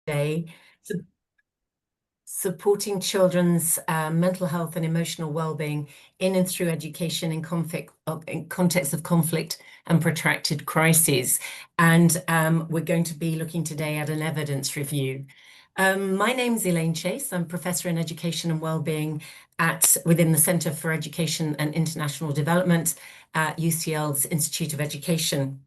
today, su- supporting children's mental health and emotional well-being in and through education in context of conflict and protracted crises. And we're going to be looking today at an evidence review. My name's Elaine Chase. I'm Professor in Education and Wellbeing within the Centre for Education and International Development at UCL's Institute of Education.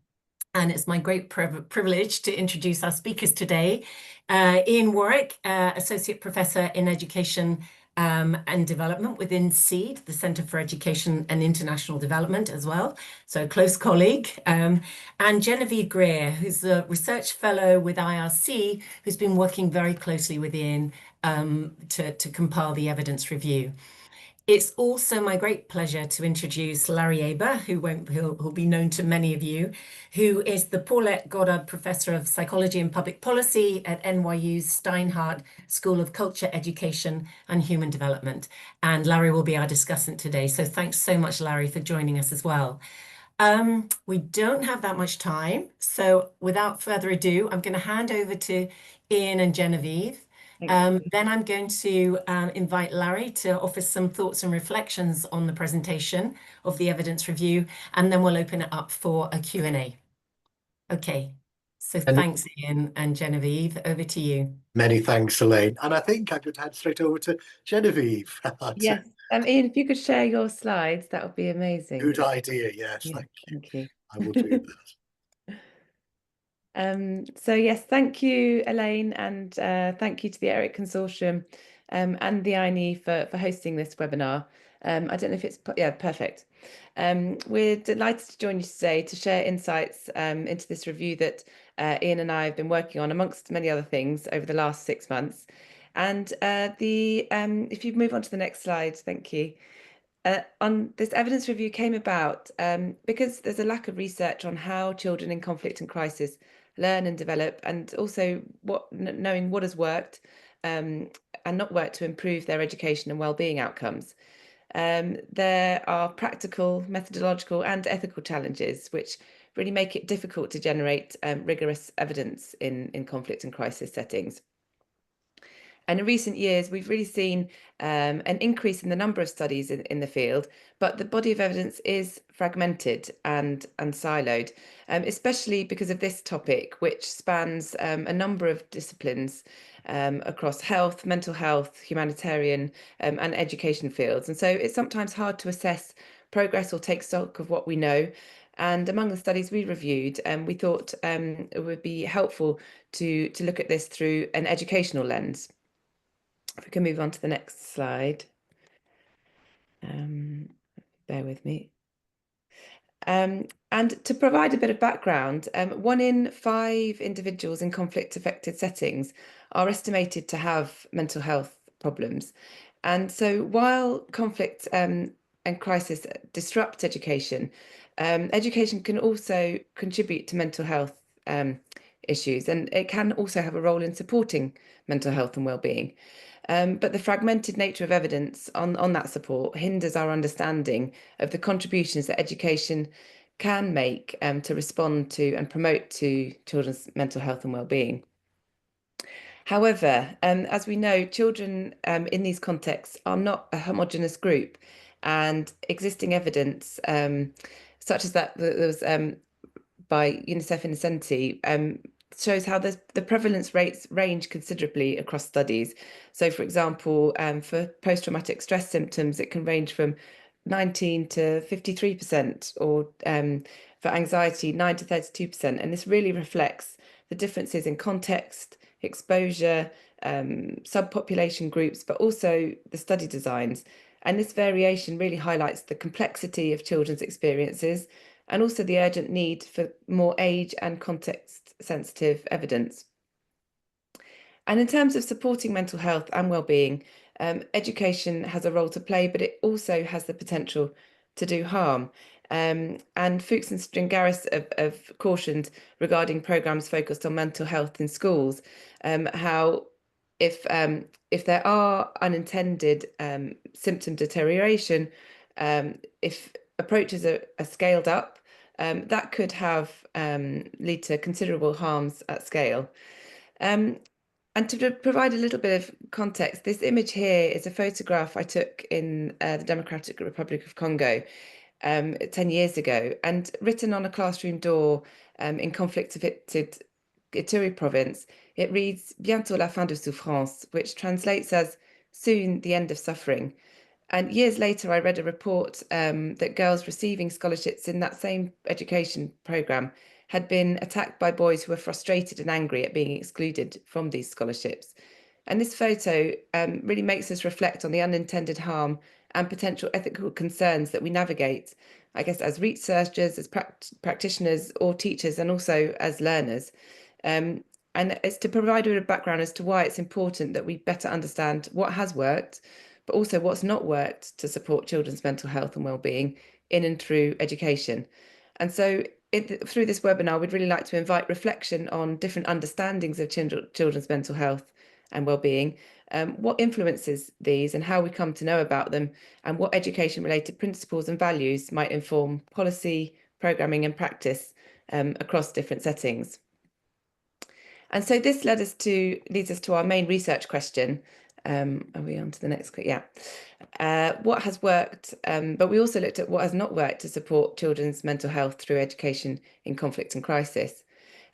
And it's my great privilege to introduce our speakers today. Ian Warwick, Associate Professor in Education and Development within SEED, the Centre for Education and International Development as well, so a close colleague. And Genevieve Greer, who's a Research Fellow with IRC, who's been working very closely with Ian to compile the evidence review. It's also my great pleasure to introduce Larry Aber, who'll be known to many of you, who is the Paulette Goddard Professor of Psychology and Public Policy at NYU's Steinhardt School of Culture, Education and Human Development. And Larry will be our discussant today. So thanks so much, Larry, for joining us as well. We don't have that much time. So without further ado, I'm going to hand over to Ian and Genevieve. Then I'm going to invite Larry to offer some thoughts and reflections on the presentation of the evidence review, and then we'll open it up for a Q&A. Okay, so thanks, Ian and Genevieve. Over to you. Many thanks, Elaine. And I think I could hand straight over to Genevieve. Yes, Ian, if you could share your slides, that would be amazing. Good idea, yes, Yeah, thank you. you. I will do that. So yes, thank you, Elaine, and thank you to the ERIC Consortium and the INE for hosting this webinar. I don't know if it's, yeah, perfect. We're delighted to join you today to share insights into this review that Ian and I have been working on, amongst many other things, over the last 6 months. And if you move on to the next slide, thank you. On this evidence review came about because there's a lack of research on how children in conflict and crisis learn and develop, and also knowing what has worked and not worked to improve their education and well-being outcomes. There are practical, methodological and ethical challenges which really make it difficult to generate rigorous evidence in conflict and crisis settings. And in recent years, we've really seen an increase in the number of studies in the field, but the body of evidence is fragmented and siloed, especially because of this topic, which spans a number of disciplines across health, mental health, humanitarian and education fields. And so it's sometimes hard to assess progress or take stock of what we know. And among the studies we reviewed, we thought it would be helpful to look at this through an educational lens. If we can move on to the next slide. Bear with me. And to provide a bit of background, 1 in 5 individuals in conflict-affected settings are estimated to have mental health problems. And so while conflict and crisis disrupt education, education can also contribute to mental health issues, and it can also have a role in supporting mental health and well-being. But the fragmented nature of evidence on that support hinders our understanding of the contributions that education can make to respond to and promote to children's mental health and well-being. However, as we know, children in these contexts are not a homogeneous group, and existing evidence, such as that was by UNICEF in Ascenti, shows how the prevalence rates range considerably across studies. So, for example, for post-traumatic stress symptoms, it can range from 19 to 53%, or for anxiety, 9 to 32%. And this really reflects the differences in context, exposure, subpopulation groups, but also the study designs. And this variation really highlights the complexity of children's experiences, and also the urgent need for more age and context-sensitive evidence. And in terms of supporting mental health and well-being, education has a role to play, but it also has the potential to do harm. And Fuchs and Stringaris have cautioned regarding programmes focused on mental health in schools, how if there are unintended symptom deterioration, if approaches are scaled up, that could have lead to considerable harms at scale. And to provide a little bit of context, this image here is a photograph I took in the Democratic Republic of Congo 10 years ago, and written on a classroom door in conflict-affected Ituri province, it reads "Bientôt la fin de souffrance," which translates as "soon the end of suffering." And years later, I read a report that girls receiving scholarships in that same education programme had been attacked by boys who were frustrated and angry at being excluded from these scholarships. And this photo really makes us reflect on the unintended harm and potential ethical concerns that we navigate, I guess, as researchers, as practitioners or teachers, and also as learners. And it's to provide a background as to why it's important that we better understand what has worked, but also what's not worked to support children's mental health and well-being in and through education. And so through this webinar, we'd really like to invite reflection on different understandings of children's mental health and well-being, what influences these and how we come to know about them, and what education-related principles and values might inform policy, programming and practice across different settings. And so this leads us to our main research question. Are we on to the next? Yeah. What has worked, but we also looked at what has not worked to support children's mental health through education in conflict and crisis.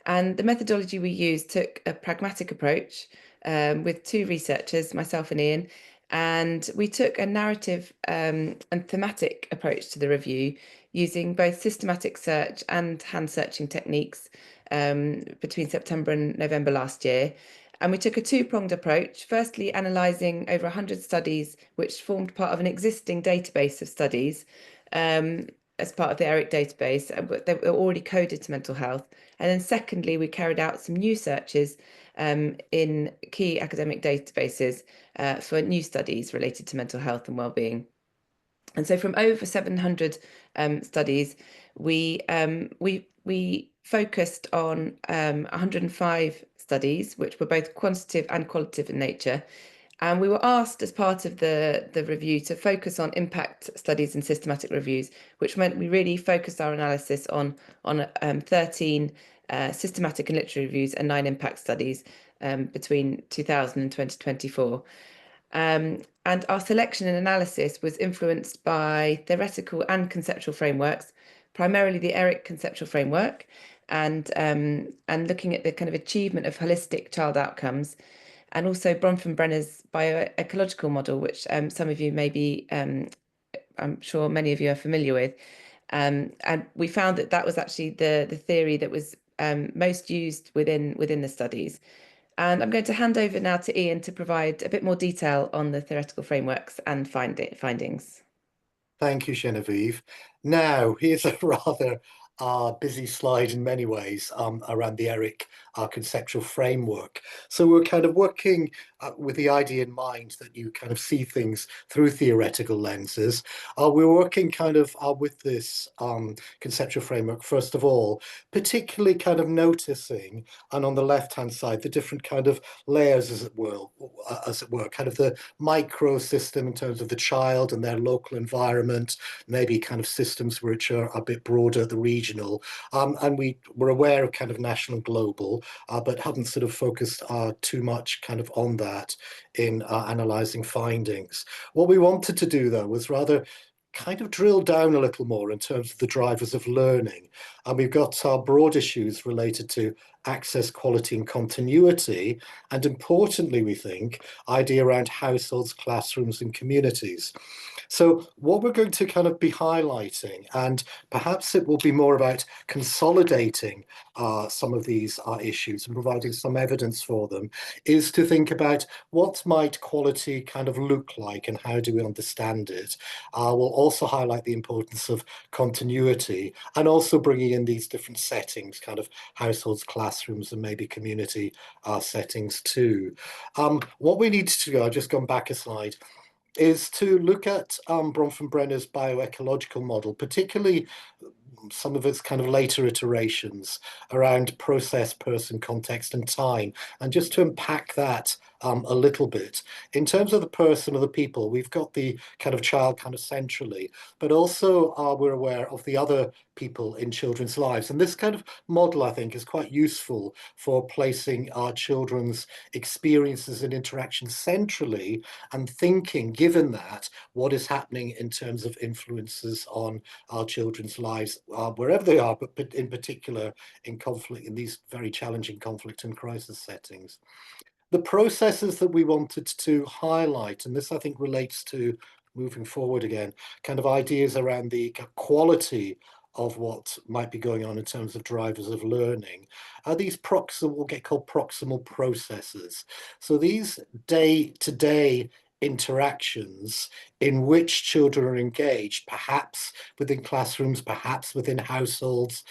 And the methodology we used took a pragmatic approach with two researchers, myself and Ian, and we took a narrative and thematic approach to the review using both systematic search and hand searching techniques between September and November last year. And we took a two-pronged approach, firstly analysing over 100 studies which formed part of an existing database of studies as part of the ERIC database, they were already coded to mental health. And then secondly, we carried out some new searches in key academic databases for new studies related to mental health and well-being. And so from over 700 studies, we focused on 105 studies, which were both quantitative and qualitative in nature. And we were asked as part of the review to focus on impact studies and systematic reviews, which meant we really focused our analysis on 13 systematic and literary reviews and 9 impact studies between 2000 and 2024. And our selection and analysis was influenced by theoretical and conceptual frameworks, primarily the ERIC conceptual framework, and looking at the kind of achievement of holistic child outcomes, and also Bronfenbrenner's bioecological model, which some of you may be, I'm sure many of you are familiar with. And we found that that was actually the theory that was most used within the studies. And I'm going to hand over now to Ian to provide a bit more detail on the theoretical frameworks and findings. Thank you, Genevieve. Now, here's a rather busy slide in many ways around the ERIC conceptual framework. So we're kind of working with the idea in mind that you kind of see things through theoretical lenses. We're working kind of with this conceptual framework, first of all, particularly kind of noticing, and on the left-hand side, the different kind of layers, as it were, kind of the micro system in terms of the child and their local environment, maybe kind of systems which are a bit broader, the regional, and we were aware of kind of national, global, but hadn't sort of focused too much kind of on that in analysing findings. What we wanted to do, though, was rather kind of drill down a little more in terms of the drivers of learning. And we've got broad issues related to access, quality and continuity, and importantly, we think, idea around households, classrooms and communities. So what we're going to kind of be highlighting, and perhaps it will be more about consolidating some of these issues and providing some evidence for them, is to think about what might quality kind of look like and how do we understand it. We'll also highlight the importance of continuity and also bringing in these different settings, kind of households, classrooms and maybe community settings too. What we need to do, I've just gone back a slide, is to look at Bronfenbrenner's bioecological model, particularly some of its kind of later iterations around process, person, context and time, and just to unpack that a little bit. In terms of the person or the people, we've got the kind of child kind of centrally, but also we're aware of the other people in children's lives. And this kind of model, I think, is quite useful for placing our children's experiences and interactions centrally and thinking, given that, what is happening in terms of influences on our children's lives, wherever they are, but in particular in conflict, in these very challenging conflict and crisis settings. The processes that we wanted to highlight, and this I think relates to moving forward again, kind of ideas around the quality of what might be going on in terms of drivers of learning, are these what get called proximal processes. So these day-to-day interactions in which children are engaged, perhaps within classrooms, perhaps within households,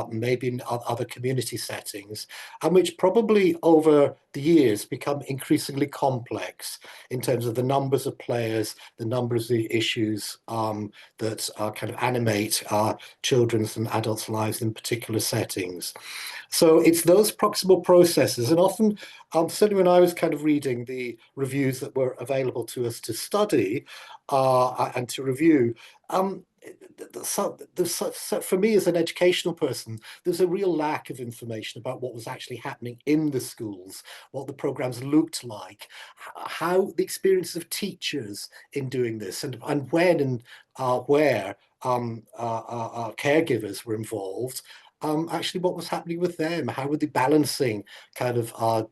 maybe in other community settings, and which probably over the years become increasingly complex in terms of the numbers of players, the numbers of the issues that kind of animate children's and adults' lives in particular settings. So it's those proximal processes, and often, certainly when I was kind of reading the reviews that were available to us to study and to review, for me as an educational person, there's a real lack of information about what was actually happening in the schools, what the programs looked like, how the experience of teachers in doing this, and when and where caregivers were involved, actually what was happening with them, how were they balancing kind of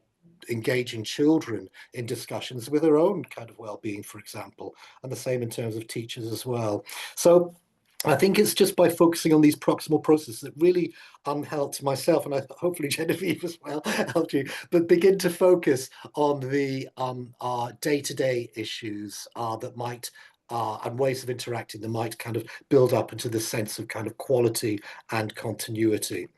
engaging children in discussions with their own kind of well-being, for example, and the same in terms of teachers as well. So I think it's just by focusing on these proximal processes that really helped myself, and hopefully Genevieve as well helped you, but begin to focus on the day-to-day issues that might and ways of interacting that might kind of build up into the sense of kind of quality and continuity.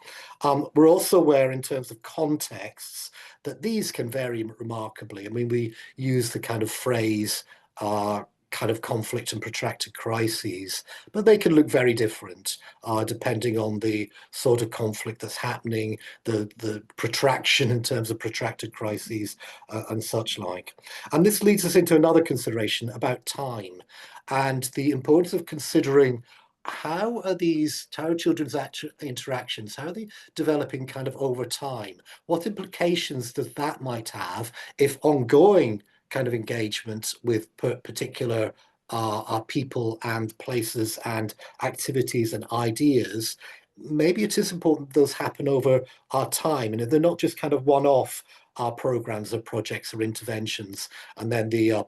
We're also aware in terms of contexts that these can vary remarkably. I mean, we use the kind of phrase kind of conflict and protracted crises, but they can look very different depending on the sort of conflict that's happening, the protraction in terms of protracted crises and such like. And this leads us into another consideration about time and the importance of considering how are children's interactions, how are they developing kind of over time? What implications does that might have if ongoing kind of engagement with particular people and places and activities and ideas, maybe it is important that those happen over our time, and they're not just kind of one-off programs or projects or interventions, and then the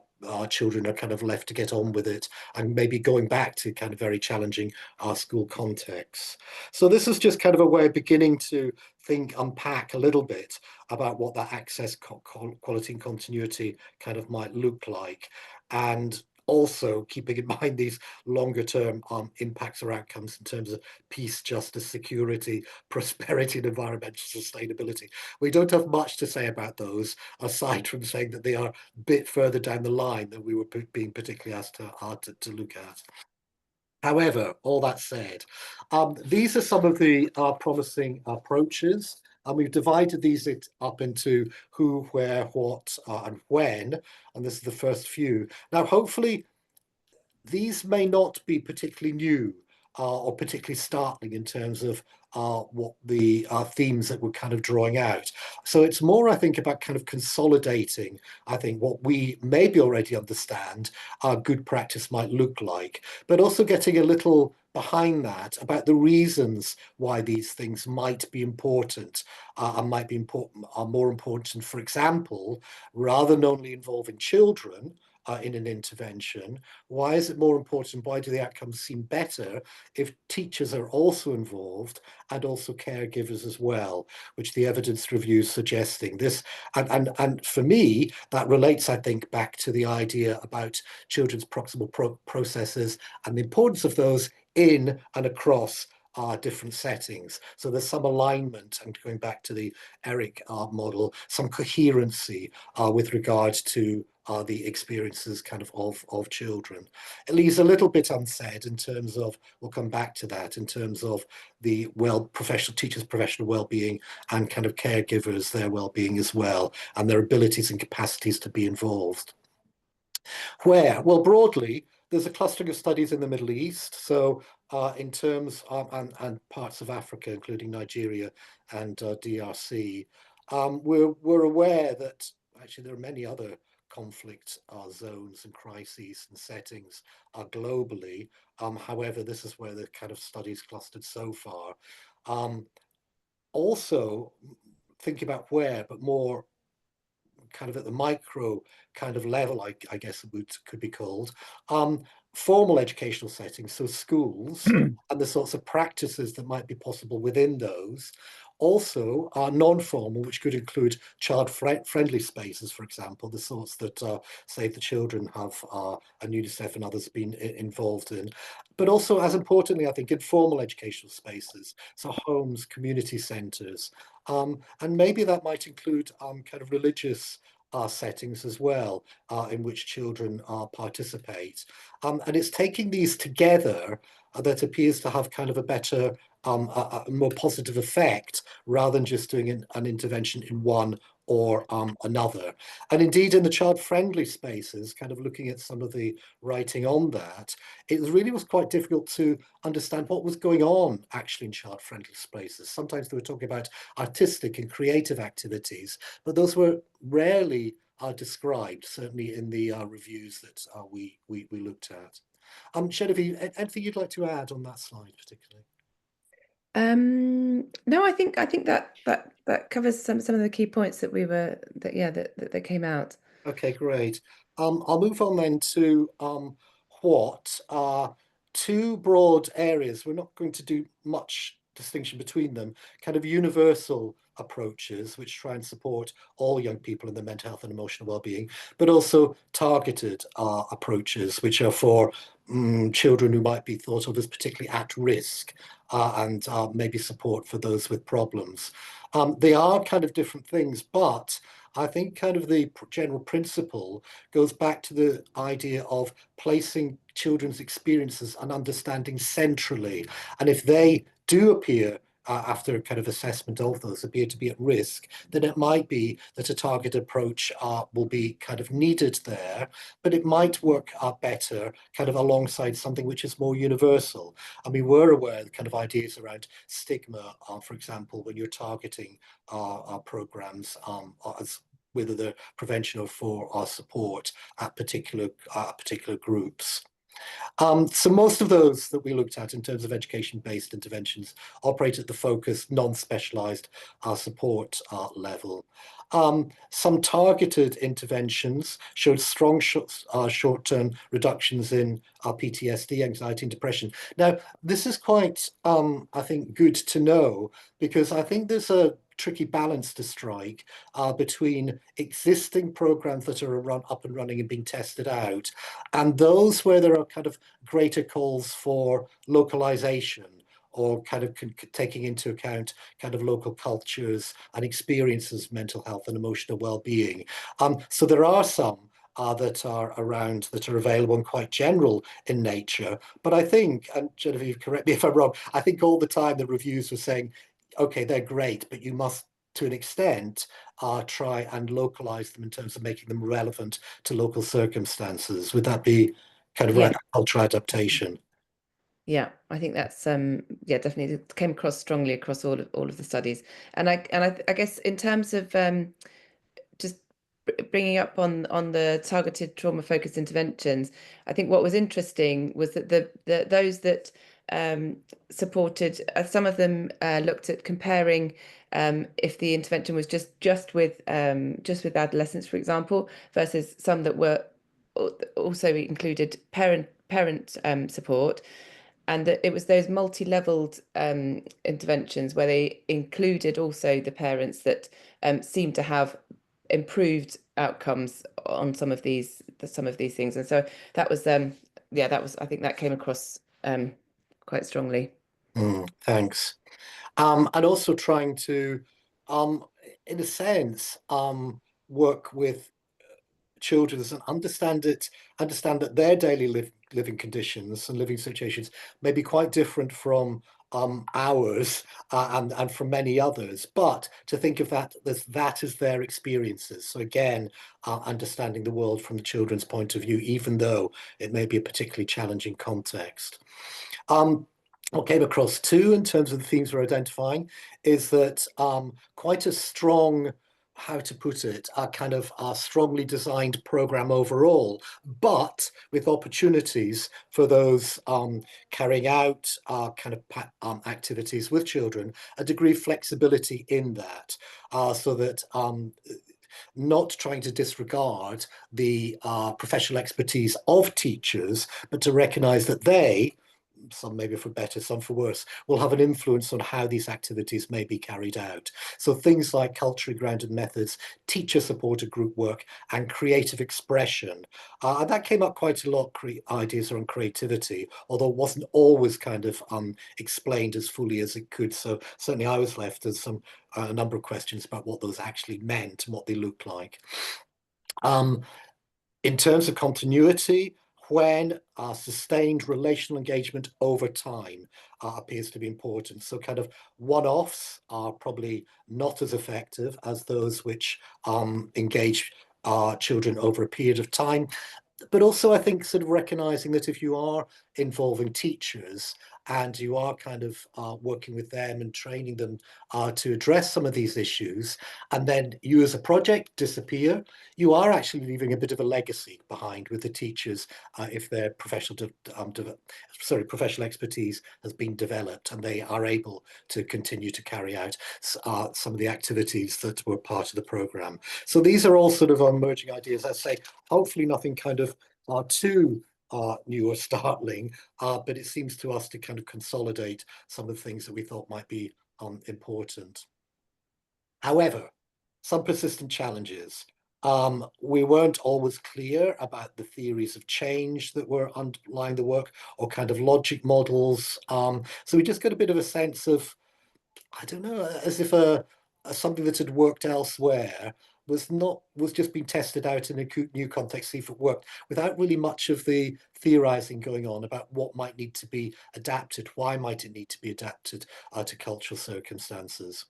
children are kind of left to get on with it and maybe going back to kind of very challenging school contexts. So this is just kind of a way of beginning to unpack a little bit about what that access, quality and continuity kind of might look like, and also keeping in mind these longer term impacts or outcomes in terms of peace, justice, security, prosperity and environmental sustainability. We don't have much to say about those aside from saying that they are a bit further down the line than we were being particularly asked to look at. However, all that said, these are some of the promising approaches. And we've divided these up into who, where, what, and when. And this is the first few. Now, hopefully, these may not be particularly new or particularly startling in terms of what the themes that we're kind of drawing out. So it's more, I think, about kind of consolidating, I think, what we maybe already understand good practice might look like, but also getting a little behind that about the reasons why these things might be important and might be important, are more important, for example, rather than only involving children in an intervention. Why is it more important? Why do the outcomes seem better if teachers are also involved and also caregivers as well, which the evidence review is suggesting this. And for me, that relates, I think, back to the idea about children's proximal processes and the importance of those in and across different settings. So there's some alignment, and going back to the ERIC model, some coherency with regards to the experiences kind of children. It leaves a little bit unsaid in terms of, we'll come back to that, in terms of the professional teachers' professional well-being and kind of caregivers, their well-being as well, and their abilities and capacities to be involved. Where? Well, broadly, there's a clustering of studies in the Middle East. So in terms of, and parts of Africa, including Nigeria and DRC, we're aware that actually there are many other conflict zones and crises and settings globally. However, this is where the kind of studies clustered so far. Also, thinking about where, but more kind of at the micro kind of level, I guess it could be called, formal educational settings, so schools, and the sorts of practices that might be possible within those. Also, non-formal, which could include child-friendly spaces, for example, the sorts that Save the Children have and UNICEF and others been involved in. But also, as importantly, I think, informal educational spaces, so homes, community centres, and maybe that might include kind of religious settings as well, in which children participate. And it's taking these together that appears to have kind of a better, a more positive effect, rather than just doing an intervention in one or another. And indeed, in the child-friendly spaces, kind of looking at some of the writing on that, it really was quite difficult to understand what was going on actually in child-friendly spaces. Sometimes they were talking about artistic and creative activities, but those were rarely described, certainly in the reviews that we looked at. Genevieve, anything you'd like to add on that slide particularly? No, I think that covers some of the key points that that came out. Okay, great. I'll move on then to what are two broad areas. We're not going to do much distinction between them, kind of universal approaches which try and support all young people in their mental health and emotional well-being, but also targeted approaches which are for children who might be thought of as particularly at risk, and maybe support for those with problems. They are kind of different things, but I think kind of the general principle goes back to the idea of placing children's experiences and understanding centrally. And if they do appear, after kind of assessment of those, appear to be at risk, then it might be that a target approach will be kind of needed there, but it might work better kind of alongside something which is more universal. I mean, we're aware of the kind of ideas around stigma, for example, when you're targeting programs as whether they're prevention or for support at particular groups. So most of those that we looked at in terms of education-based interventions operate at the focused, non-specialized support level. Some targeted interventions showed strong short-term reductions in PTSD, anxiety, and depression. Now, this is quite, I think, good to know, because I think there's a tricky balance to strike between existing programs that are up and running and being tested out, and those where there are kind of greater calls for localization, or kind of taking into account kind of local cultures and experiences of mental health and emotional well-being. So there are some that are around, that are available and quite general in nature. But I think, and Genevieve, correct me if I'm wrong, I think all the time the reviews were saying, okay, they're great, but you must, to an extent, try and localize them in terms of making them relevant to local circumstances. Would that be kind of right, cultural adaptation? Yeah, I think that's definitely it came across strongly across all of the studies, and I guess in terms of just bringing up on the targeted trauma focused interventions, I think what was interesting was that those that supported, some of them looked at comparing if the intervention was just with adolescents, for example, versus some that were also included parent support. And that it was those multi-leveled interventions where they included also the parents that seemed to have improved outcomes on some of these things. And so that was I think that came across quite strongly. Thanks. And also trying to, in a sense, work with children and understand that their daily living conditions and living situations may be quite different from ours and from many others, but to think of that as their experiences. So again, understanding the world from the children's point of view, even though it may be a particularly challenging context. What came across too, in terms of the themes we're identifying, is that quite a strong, how to put it, a kind of a strongly designed program overall, but with opportunities for those carrying out kind of activities with children, a degree of flexibility in that, so that not trying to disregard the professional expertise of teachers, but to recognize that they, some maybe for better, some for worse, will have an influence on how these activities may be carried out. So things like culturally grounded methods, teacher-supported group work, and creative expression. And that came up quite a lot, ideas around creativity, although it wasn't always kind of explained as fully as it could. So certainly I was left with a number of questions about what those actually meant and what they looked like. In terms of continuity, when sustained relational engagement over time appears to be important. So kind of one-offs are probably not as effective as those which engage children over a period of time. But also, I think, sort of recognizing that if you are involving teachers and you are kind of working with them and training them to address some of these issues, and then you as a project disappear, you are actually leaving a bit of a legacy behind with the teachers if their professional expertise has been developed and they are able to continue to carry out some of the activities that were part of the program. So these are all sort of emerging ideas. I say, hopefully nothing kind of too new or startling, but it seems to us to kind of consolidate some of the things that we thought might be important. However, some persistent challenges. We weren't always clear about the theories of change that were underlying the work, or kind of logic models. So we just got a bit of a sense of, I don't know, as if something that had worked elsewhere was just being tested out in a new context, see if it worked, without really much of the theorizing going on about what might need to be adapted, why might it need to be adapted to cultural circumstances.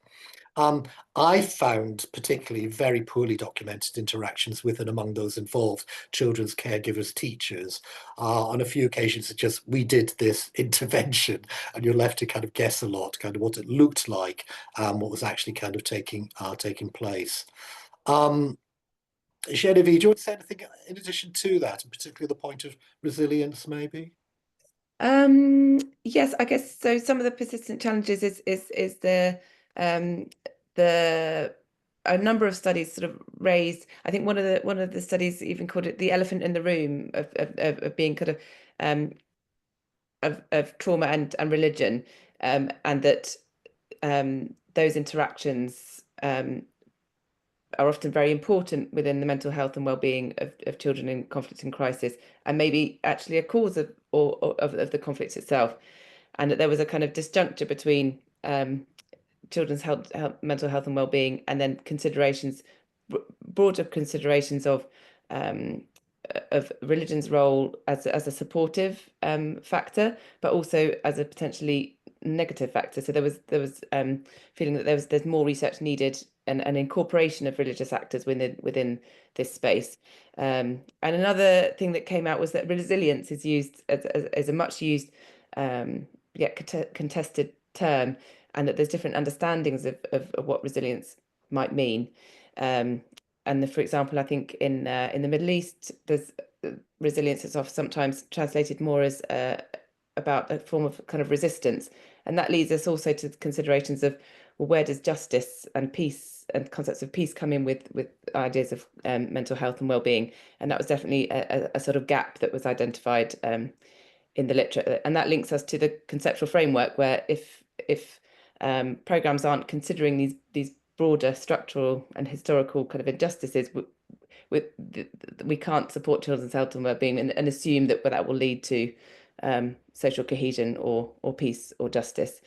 I found particularly very poorly documented interactions with and among those involved, children's caregivers, teachers. On a few occasions, we did this intervention, and you're left to kind of guess a lot, kind of what it looked like, what was actually kind of taking place. Genevieve, do you want to say anything in addition to that, and particularly the point of resilience, maybe? Yes, I guess so. Some of the persistent challenges is a number of studies sort of raised. I think one of the studies even called it the elephant in the room of being kind of trauma and religion, and that those interactions are often very important within the mental health and well-being of children in conflict and crisis, and maybe actually a cause of the conflict itself, and that there was a kind of disjuncture between children's mental health and well-being, and then broader considerations of religion's role as a supportive factor, but also as a potentially negative factor. So there was feeling that there's more research needed and an incorporation of religious actors within this space. And another thing that came out was that resilience is used as a much used yet contested term, and that there's different understandings of what resilience might mean. And for example, I think in the Middle East, there's resilience is often sometimes translated more as about a form of kind of resistance, and that leads us also to considerations of, well, where does justice and peace and concepts of peace come in with ideas of mental health and well-being? And that was definitely a sort of gap that was identified in the literature, and that links us to the conceptual framework, where if programs aren't considering these broader structural and historical kind of injustices, we can't support children's health and well-being and assume that will lead to social cohesion or peace or justice.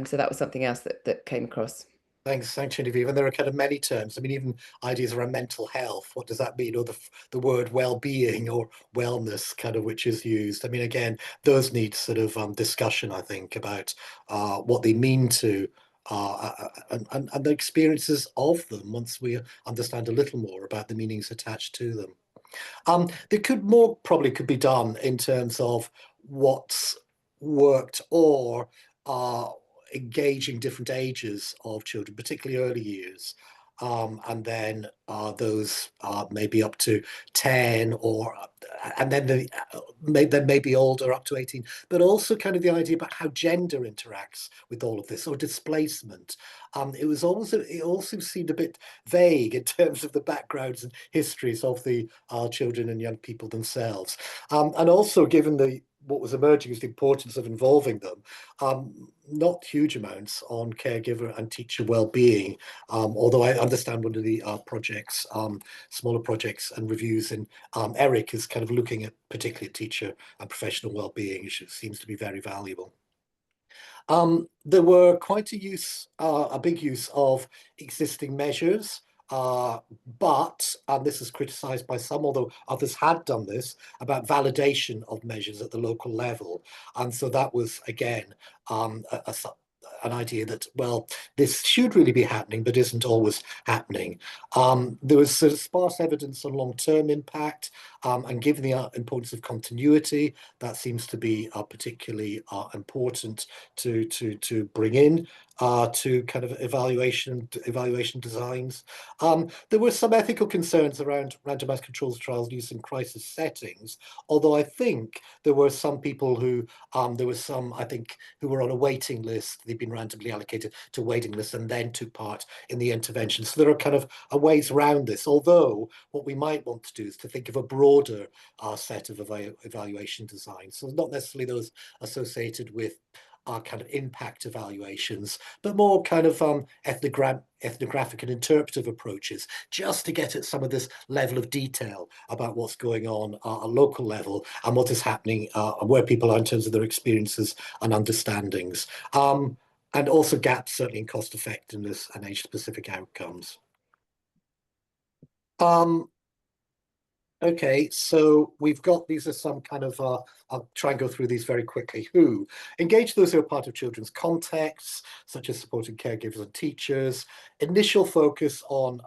So that was something else that came across. Thanks, Genevieve. And there are kind of many terms. I mean, even ideas around mental health. What does that mean? Or the word well-being or wellness, kind of, which is used. I mean, again, those need sort of discussion, I think, about what they mean to and the experiences of them once we understand a little more about the meanings attached to them. There probably could be done in terms of what's worked or engaging different ages of children, particularly early years. And then those maybe up to 10 and then maybe older up to 18, but also kind of the idea about how gender interacts with all of this, or displacement. It also seemed a bit vague in terms of the backgrounds and histories of the children and young people themselves. And also given what was emerging as the importance of involving them, not huge amounts on caregiver and teacher well-being, although I understand one of the projects, smaller projects and reviews in ERIC is kind of looking at particularly teacher and professional well-being, which seems to be very valuable. There were quite a big use of existing measures, but, and this is criticised by some, although others had done this, about validation of measures at the local level. And so that was, again, an idea that, well, this should really be happening, but isn't always happening. There was sort of sparse evidence on long-term impact, and given the importance of continuity, that seems to be particularly important to bring in to kind of evaluation designs. There were some ethical concerns around randomized controlled trials used in crisis settings, although I think there were some people who, I think, who were on a waiting list. They've been randomly allocated to waiting lists and then took part in the intervention. So there are kind of a ways around this, although what we might want to do is to think of a broader set of evaluation designs. So not necessarily those associated with kind of impact evaluations, but more kind of ethnographic and interpretive approaches, just to get at some of this level of detail about what's going on at a local level and what is happening and where people are in terms of their experiences and understandings. And also gaps certainly in cost effectiveness and age-specific outcomes. Okay, so we've got, these are some kind of, I'll try and go through these very quickly. Who? Engage those who are part of children's contexts, such as supporting caregivers and teachers. Initial focus on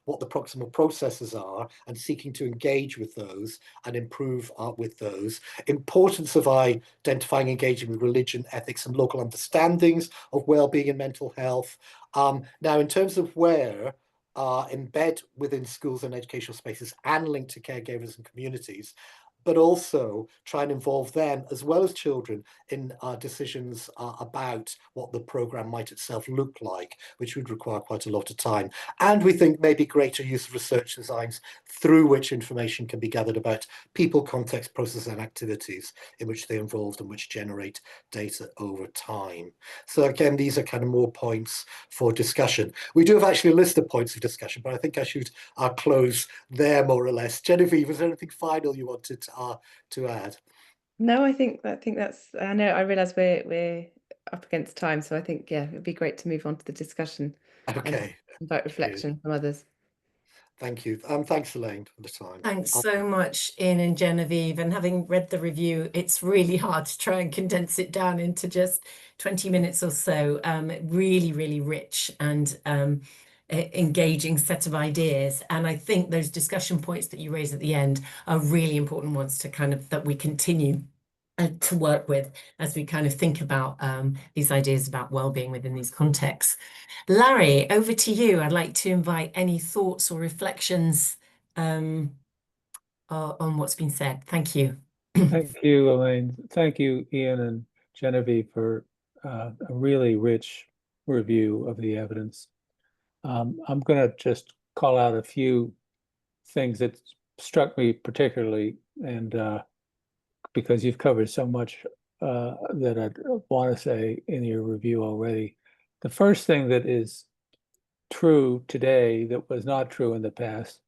what the proximal processes are and seeking to engage with those and improve with those. Importance of identifying, engaging with religion, ethics, and local understandings of well-being and mental health. Now, in terms of where, embed within schools and educational spaces and link to caregivers and communities, but also try and involve them as well as children in decisions about what the programme might itself look like, which would require quite a lot of time. And we think maybe greater use of research designs through which information can be gathered about people, context, processes and activities in which they're involved and which generate data over time. So again, these are kind of more points for discussion. We do have actually a list of points of discussion, but I think I should close there more or less. Genevieve, is there anything final you wanted to add? No, I think that's, I know, I realise we're up against time, so I think, yeah, it'd be great to move on to the discussion. Okay. And invite reflection from others. Thank you. Thanks, Elaine, for the time. Thanks so much, Ian and Genevieve. And having read the review, it's really hard to try and condense it down into just 20 minutes or so. Really, really rich and engaging set of ideas. And I think those discussion points that you raise at the end are really important ones to kind of, that we continue to work with as we kind of think about these ideas about well-being within these contexts. Larry, over to you. I'd like to invite any thoughts or reflections on what's been said. Thank you. Thank you, Elaine. Thank you, Ian and Genevieve, for a really rich review of the evidence. I'm going to just call out a few things that struck me particularly, and because you've covered so much that I want to say in your review already. The first thing that is true today that was not true in the past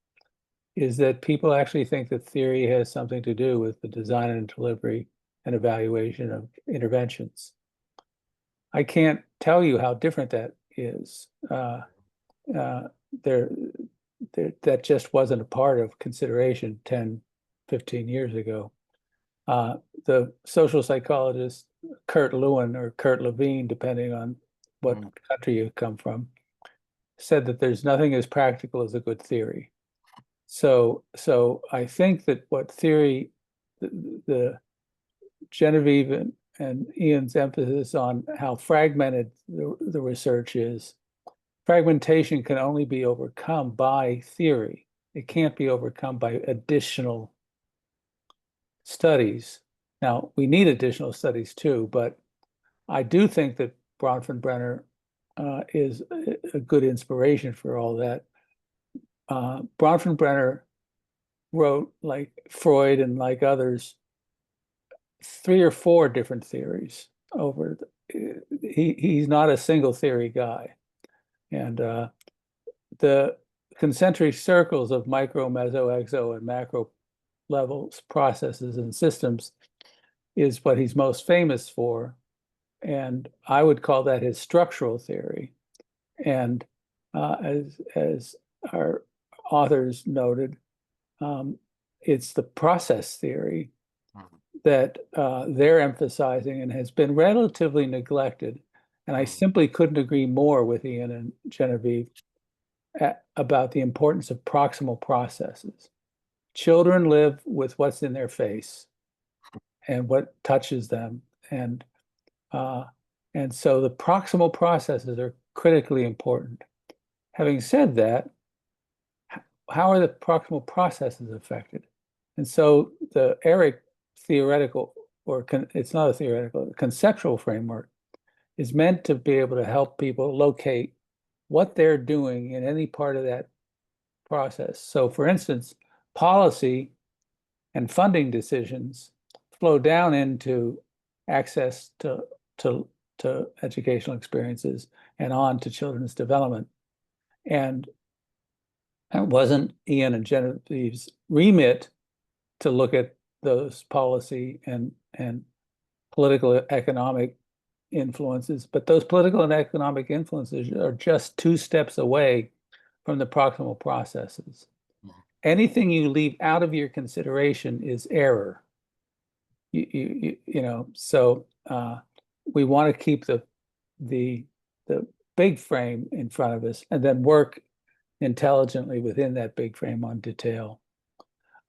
is that people actually think that theory has something to do with the design and delivery and evaluation of interventions. I can't tell you how different that is. There, that just wasn't a part of consideration 10, 15 years ago. The social psychologist Kurt Lewin or Kurt Levine, depending on what country you come from, said that there's nothing as practical as a good theory. So I think that what theory, the Genevieve and Ian's emphasis on how fragmented the research is, fragmentation can only be overcome by theory. It can't be overcome by additional studies. Now, we need additional studies too, but I do think that Bronfenbrenner is a good inspiration for all that. Bronfenbrenner wrote, like Freud and like others, 3 or 4 different theories over. He's not a single theory guy. And the concentric circles of micro, meso, exo, and macro levels, processes, and systems is what he's most famous for. And I would call that his structural theory. And as our authors noted, it's the process theory that they're emphasizing and has been relatively neglected. And I simply couldn't agree more with Ian and Genevieve about the importance of proximal processes. Children live with what's in their face and what touches them. And so the proximal processes are critically important. Having said that, how are the proximal processes affected? And so the ERIC theoretical, or it's not a theoretical, conceptual framework is meant to be able to help people locate what they're doing in any part of that process. So for instance, policy and funding decisions flow down into access to educational experiences and on to children's development. And it wasn't Ian and Genevieve's remit to look at those policy and political economic influences, but those political and economic influences are just 2 steps away from the proximal processes. Anything you leave out of your consideration is error. You know, so we want to keep the big frame in front of us and then work intelligently within that big frame on detail.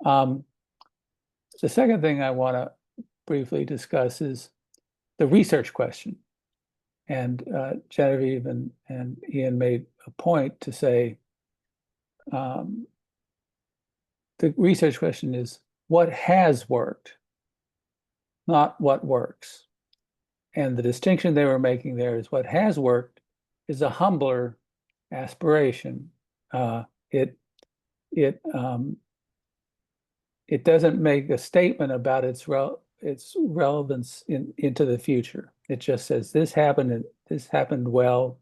The second thing I want to briefly discuss is the research question. And Genevieve and Ian made a point to say, the research question is what has worked, not what works. And the distinction they were making there is what has worked is a humbler aspiration. It doesn't make a statement about its relevance into the future. It just says this happened well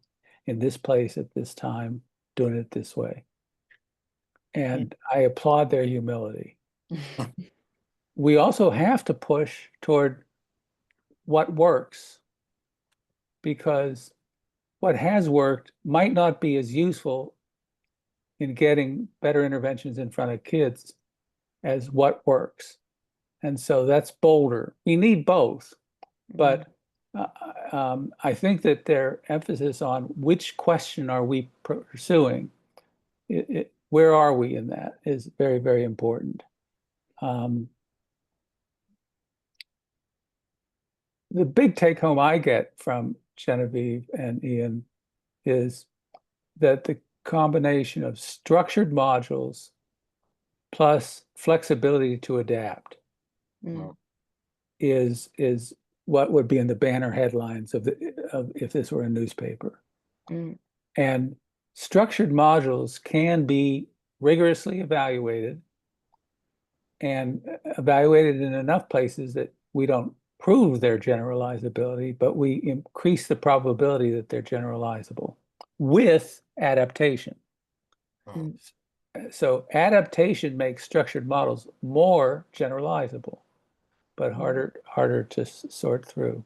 in this place at this time, doing it this way. And I applaud their humility. We also have to push toward what works, because what has worked might not be as useful in getting better interventions in front of kids as what works. And so that's bolder. We need both, but I think that their emphasis on which question are we pursuing, where are we in that, is very, very important. The big take home I get from Genevieve and Ian is that the combination of structured modules plus flexibility to adapt is what would be in the banner headlines of if this were a newspaper. And structured modules can be rigorously evaluated, and evaluated in enough places that we don't prove their generalizability, but we increase the probability that they're generalizable with adaptation. So adaptation makes structured models more generalizable, but harder to sort through.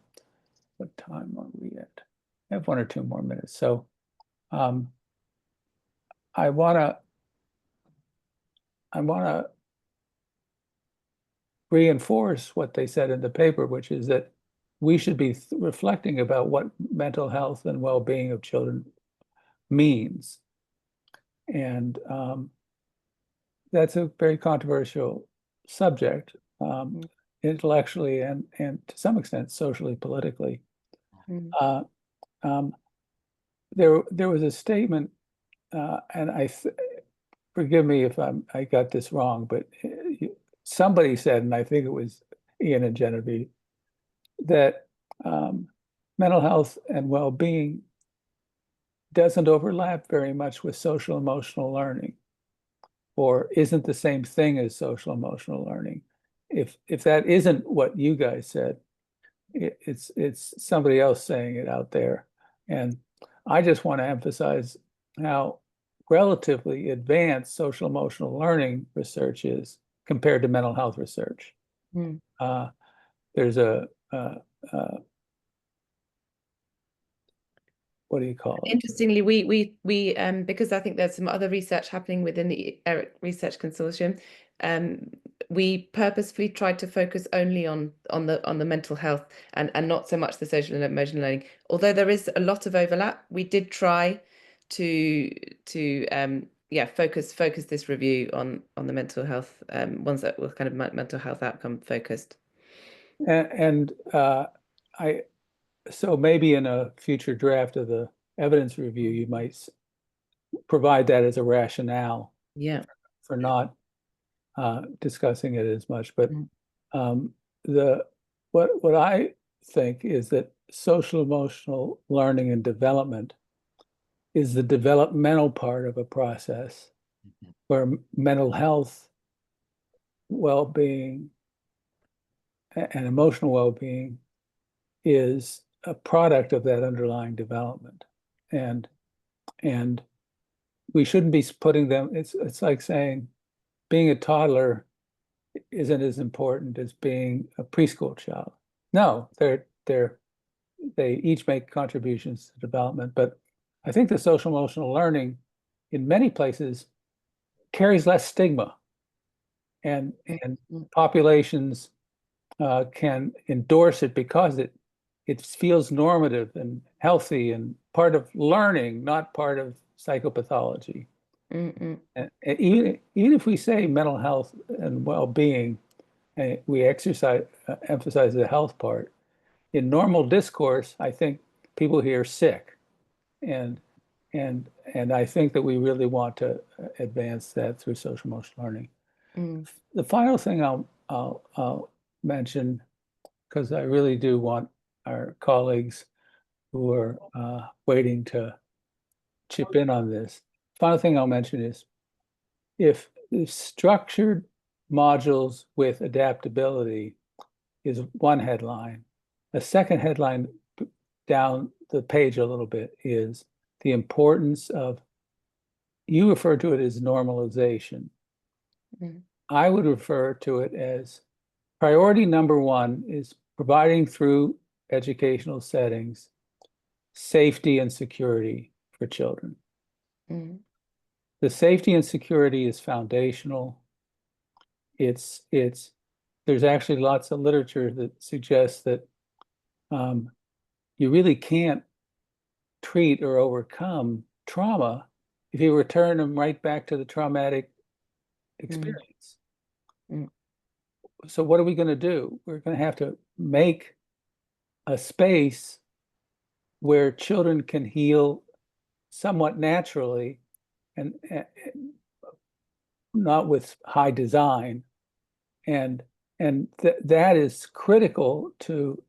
What time are we at? I have 1 or 2 more minutes. So I wanna reinforce what they said in the paper, which is that we should be reflecting about what mental health and well-being of children means. And that's a very controversial subject, intellectually and to some extent socially, politically. There was a statement, and forgive me if I got this wrong, but somebody said, and I think it was Ian and Genevieve, that mental health and well-being doesn't overlap very much with social emotional learning, or isn't the same thing as social emotional learning. If that isn't what you guys said, it's somebody else saying it out there. And I just want to emphasize how relatively advanced social emotional learning research is compared to mental health research. There's a what do you call it? Interestingly, we because I think there's some other research happening within the ERIC Research Consortium. We purposefully tried to focus only on the mental health and not so much the social and emotional learning. Although there is a lot of overlap, we did try to focus this review on the mental health ones that were kind of mental health outcome focused. And so maybe in a future draft of the evidence review, you might provide that as a rationale for not discussing it as much. But what I think is that social emotional learning and development is the developmental part of a process where mental health, well-being, and emotional well-being is a product of that underlying development. And we shouldn't be putting them, it's like saying being a toddler isn't as important as being a preschool child. No, they each make contributions to development, but I think the social emotional learning in many places carries less stigma, and populations can endorse it because it feels normative and healthy and part of learning, not part of psychopathology. And even if we say mental health and well-being, we emphasize the health part. In normal discourse, I think people hear sick, and I think that we really want to advance that through social emotional learning. The final thing I'll mention, because I really do want our colleagues who are waiting to chip in on this. Final thing I'll mention is if structured modules with adaptability is one headline, a second headline down the page a little bit is the importance of, you refer to it as normalization. I would refer to it as priority number one is providing through educational settings safety and security for children. The safety and security is foundational. There's actually lots of literature that suggests that you really can't treat or overcome trauma if you return them right back to the traumatic experience. So what are we going to do? We're going to have to make a space where children can heal somewhat naturally and not with high design. And that is critical to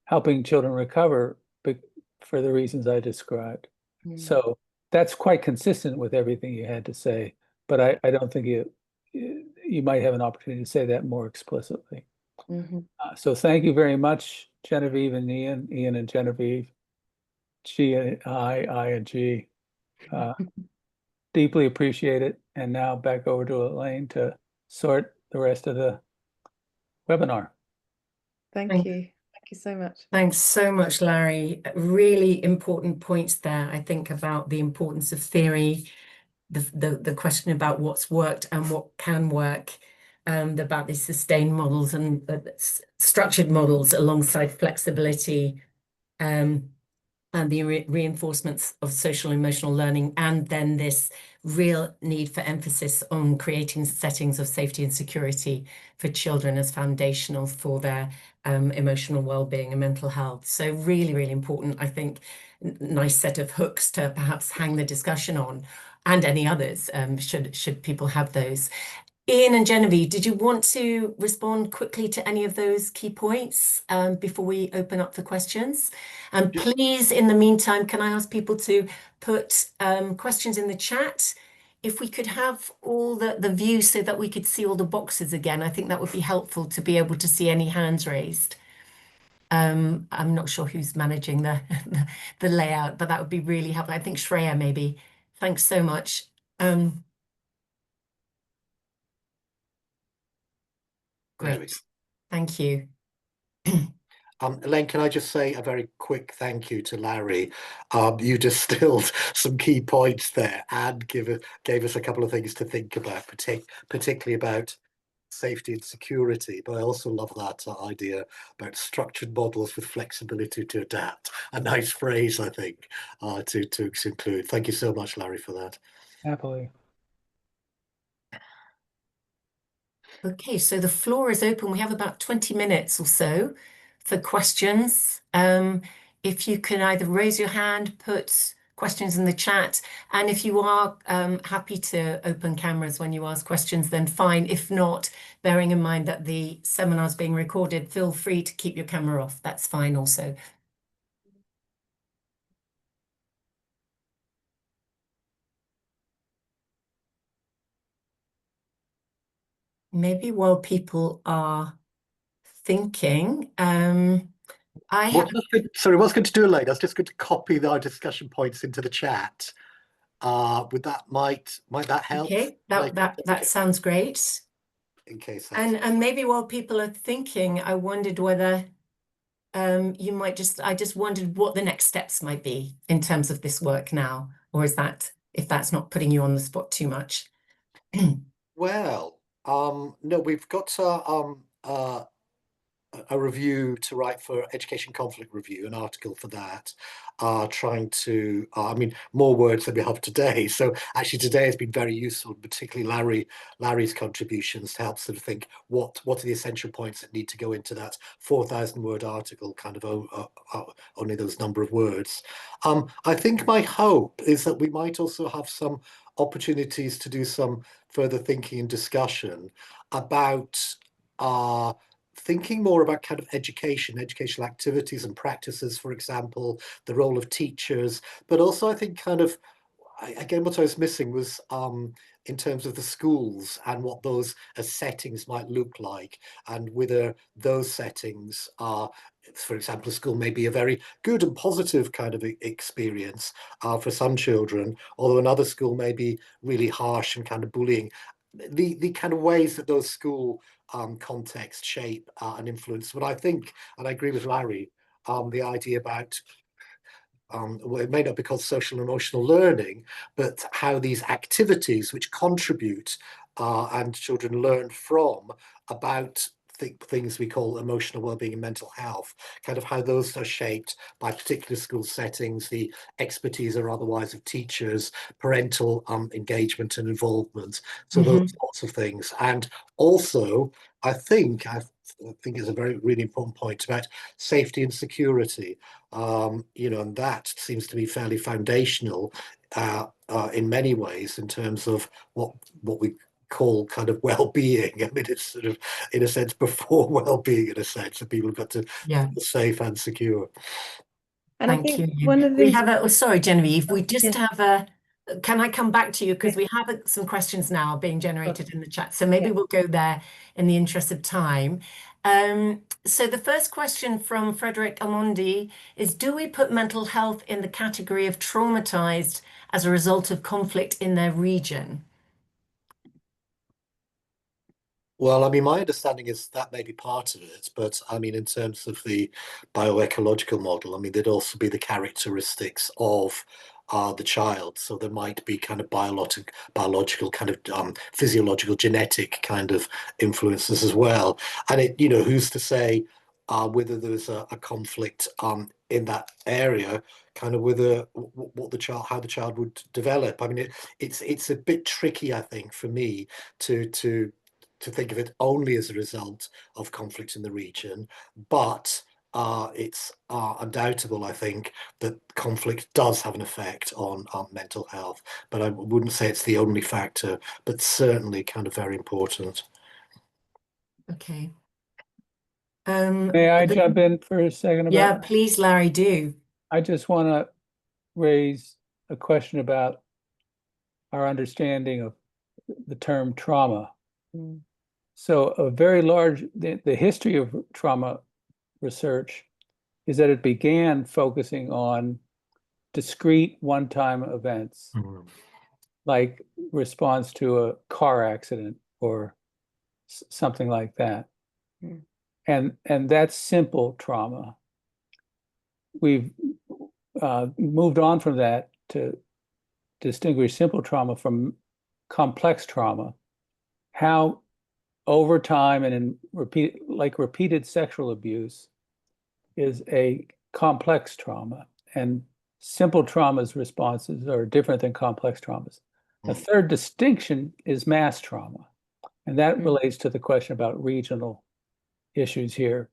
helping children recover for the reasons I described. So that's quite consistent with everything you had to say, but I don't think you might have an opportunity to say that more explicitly. So thank you very much, Genevieve and Ian and Genevieve, G and I and G. Deeply appreciate it. And now back over to Elaine to sort the rest of the webinar. Thank you. you so much. Thanks so much, Larry. Really important points there, I think, about the importance of theory, the question about what's worked and what can work, about these sustained models and structured models alongside flexibility, and the reinforcements of social emotional learning, and then this real need for emphasis on creating settings of safety and security for children as foundational for their emotional well-being and mental health. So really, really important, I think. Nice set of hooks to perhaps hang the discussion on, and any others, should people have those. Ian and Genevieve, did you want to respond quickly to any of those key points before we open up for questions? And please, in the meantime, can I ask people to put questions in the chat? If we could have all the view so that we could see all the boxes again, I think that would be helpful to be able to see any hands raised. I'm not sure who's managing the layout, but that would be really helpful. I think Shreya, maybe. Thanks so much. Great. Thank you. Elaine, can I just say a very quick thank you to Larry? You distilled some key points there and gave us a couple of things to think about, particularly about safety and security. But I also love that idea about structured models with flexibility to adapt. A nice phrase, I think, to include. Thank you so much, Larry, for that. Happily. Okay, so the floor is open. We have about 20 minutes or so for questions. If you can either raise your hand, put questions in the chat, and if you are happy to open cameras when you ask questions, then fine. If not, bearing in mind that the seminar is being recorded, feel free to keep your camera off. That's fine also. Maybe while people are thinking, What's good to do, Elaine? I was just going to copy our discussion points into the chat. Might that help? Okay, that sounds great. In case and maybe while people are thinking, I wondered whether you might I just wondered what the next steps might be in terms of this work now, or is that, if that's not putting you on the spot too much? Well, no, we've got a review to write for Education Conflict Review, an article for that, trying to, I mean, more words than we have today. So actually today has been very useful, particularly Larry's contributions to help sort of think what are the essential points that need to go into that 4,000 word article, kind of only those number of words. I think my hope is that we might also have some opportunities to do some further thinking and discussion about thinking more about kind of educational activities and practices, for example, the role of teachers, but also I think kind of, again, what I was missing was in terms of the schools and what those as settings might look like, and whether those settings are, for example, a school may be a very good and positive kind of experience for some children, although another school may be really harsh and kind of bullying. The kind of ways that those school context shape and influence. But I think, and I agree with Larry, the idea about well, it may not be called social and emotional learning, but how these activities which contribute and children learn from about things we call emotional well-being and mental health, kind of how those are shaped by particular school settings, the expertise or otherwise of teachers, parental engagement and involvement. So those sorts of things. And also, I think is a very really important point about safety and security. And that seems to be fairly foundational in many ways in terms of what we call kind of well-being. I mean, it's sort of, in a sense, before well-being, in a sense, that people have got to feel safe and secure. And Thank you. One of the we have sorry, Genevieve, we just have can I come back to you, because we have some questions now being generated in the chat, so maybe we'll go there in the interest of time. So the first question from Frederick Amondi is, do we put mental health in the category of traumatized as a result of conflict in their region? Well, I mean, my understanding is that may be part of it, but I mean, in terms of the bioecological model, I mean, there'd also be the characteristics of the child. So there might be kind of biological kind of physiological, genetic kind of influences as well. And it, who's to say whether there's a conflict in that area, kind of whether what the child, how the child would develop. I mean, it's a bit tricky, I think, for me to think of it only as a result of conflict in the region, but it's undoubtable, I think, that conflict does have an effect on mental health. But I wouldn't say it's the only factor, but certainly kind of very important. Okay. May I jump in for a second about Yeah, please, Larry, do. I just want to raise a question about our understanding of the term trauma. Mm. So a very large, the history of trauma research is that it began focusing on discrete one-time events, like response to a car accident or something like that. Mm. And that's simple trauma. We've moved on from that to distinguish simple trauma from complex trauma. How over time and in repeated sexual abuse is a complex trauma, and simple traumas responses are different than complex traumas. A third distinction is mass trauma, and that relates to the question about regional issues here.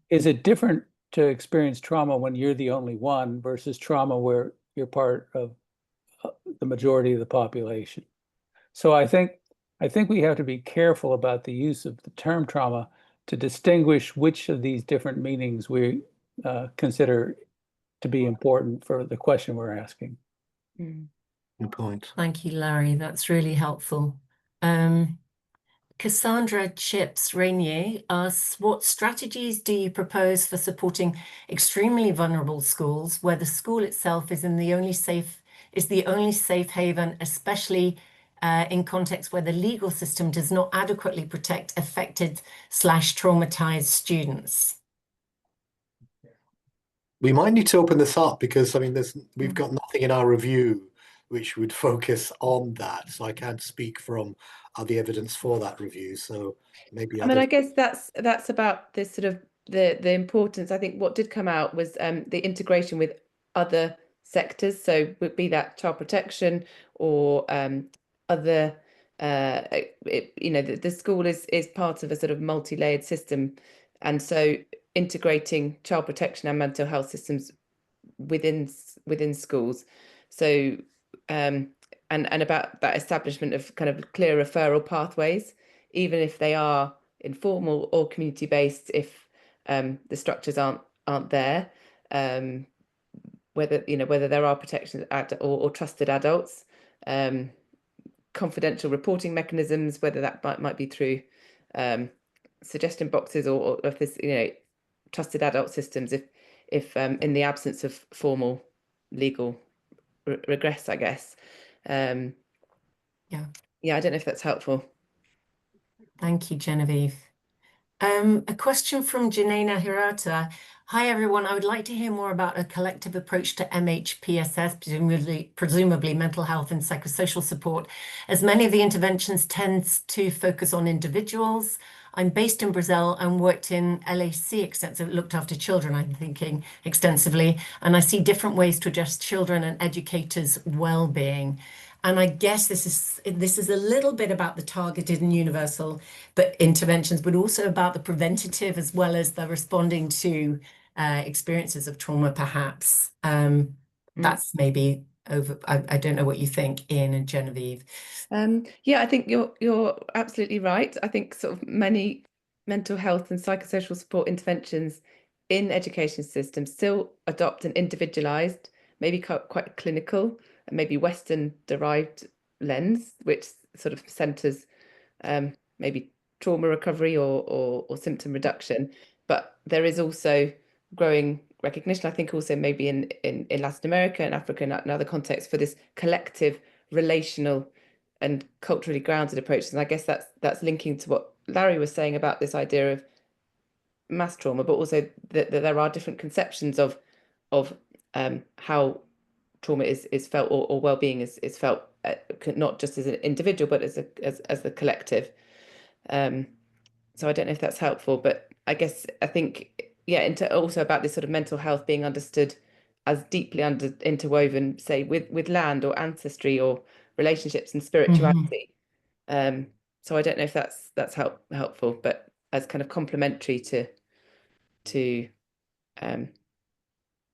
Is it different to experience trauma when you're the only one versus trauma where you're part of the majority of the population? So I think we have to be careful about the use of the term trauma to distinguish which of these different meanings we consider to be important for the question we're asking. Good point. Thank you, Larry. That's really helpful. Cassandra Chips Rainier asks, what strategies do you propose for supporting extremely vulnerable schools where the school itself is the only safe haven, especially in contexts where the legal system does not adequately protect affected/traumatized students? We might need to open this up because I mean, we've got nothing in our review which would focus on that. So I can't speak from the evidence for that review. So maybe I mean, I guess that's about this sort of the importance. I think what did come out was the integration with other sectors. So would be that child protection or other, the school is part of a sort of multi-layered system, and so integrating child protection and mental health systems within schools. So and about that establishment of kind of clear referral pathways, even if they are informal or community based, if the structures aren't there, whether there are protections or trusted adults, confidential reporting mechanisms, whether that might be through suggestion boxes or if there's trusted adult systems, if in the absence of formal legal regress, I guess. Yeah, I don't know if that's helpful. Thank you, Genevieve. A question from Janena Hirata. Hi, everyone. I would like to hear more about a collective approach to MHPSS, presumably mental health and psychosocial support, as many of the interventions tend to focus on individuals. I'm based in Brazil and worked in LAC looked after children, I'm thinking, extensively, and I see different ways to address children and educators' well-being. And I guess this is a little bit about the targeted and universal interventions, but also about the preventative as well as the responding to experiences of trauma, perhaps. That's maybe over. I don't know what you think, Ian and Genevieve. Yeah, I think you're absolutely right. I think sort of many mental health and psychosocial support interventions in education systems still adopt an individualized, maybe quite clinical, and maybe Western derived lens, which sort of centers maybe trauma recovery or symptom reduction. But there is also growing recognition, I think, also maybe in Latin America and Africa and other contexts, for this collective relational and culturally grounded approaches. And I guess that's linking to what Larry was saying about this idea of mass trauma, but also that there are different conceptions of how trauma is felt, or well-being is felt, not just as an individual, but as the collective. So I don't know if that's helpful, but I think, yeah, also about this sort of mental health being understood as deeply interwoven, say, with land or ancestry or relationships and spirituality. So I don't know if that's helpful, but as kind of complementary to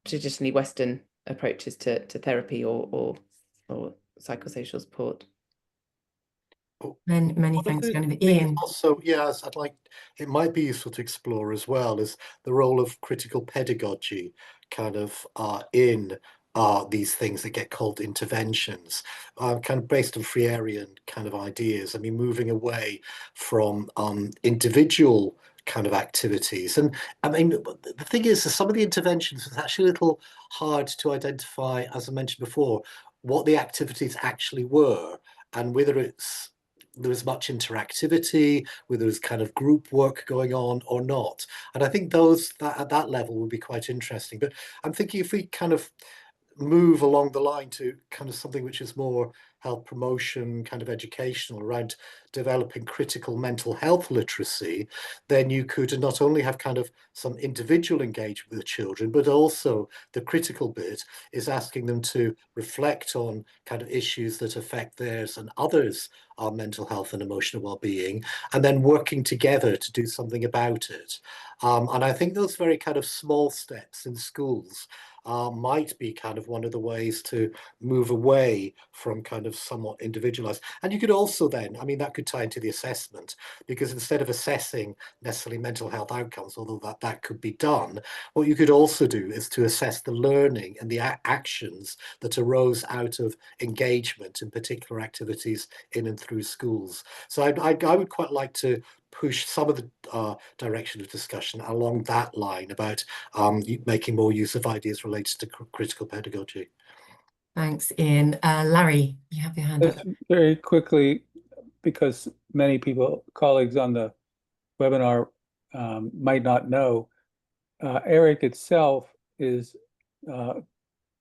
traditionally Western approaches to therapy or psychosocial support. Many thanks, Genevieve. Things Ian. also, yes, it might be useful to explore as well is the role of critical pedagogy kind of in these things that get called interventions, kind of based on Freirean kind of ideas. I mean, moving away from individual kind of activities. And I mean, the thing is, some of the interventions is actually a little hard to identify, as I mentioned before, what the activities actually were and whether there was much interactivity, whether there was kind of group work going on or not. And I think at that level would be quite interesting. But I'm thinking if we kind of move along the line to kind of something which is more health promotion, kind of educational, around developing critical mental health literacy, then you could not only have kind of some individual engagement with the children, but also the critical bit is asking them to reflect on kind of issues that affect theirs and others' mental health and emotional well-being, and then working together to do something about it. And I think those very kind of small steps in schools might be kind of one of the ways to move away from kind of somewhat individualized. And you could also then, I mean, that could tie into the assessment, because instead of assessing necessarily mental health outcomes, although that could be done, what you could also do is to assess the learning and the actions that arose out of engagement in particular activities in and through schools. So I would quite like to push some of the direction of discussion along that line about making more use of ideas related to critical pedagogy. Thanks, Ian. Larry, you have your hand up. Just very quickly, because many colleagues on the webinar might not know, ERIC itself is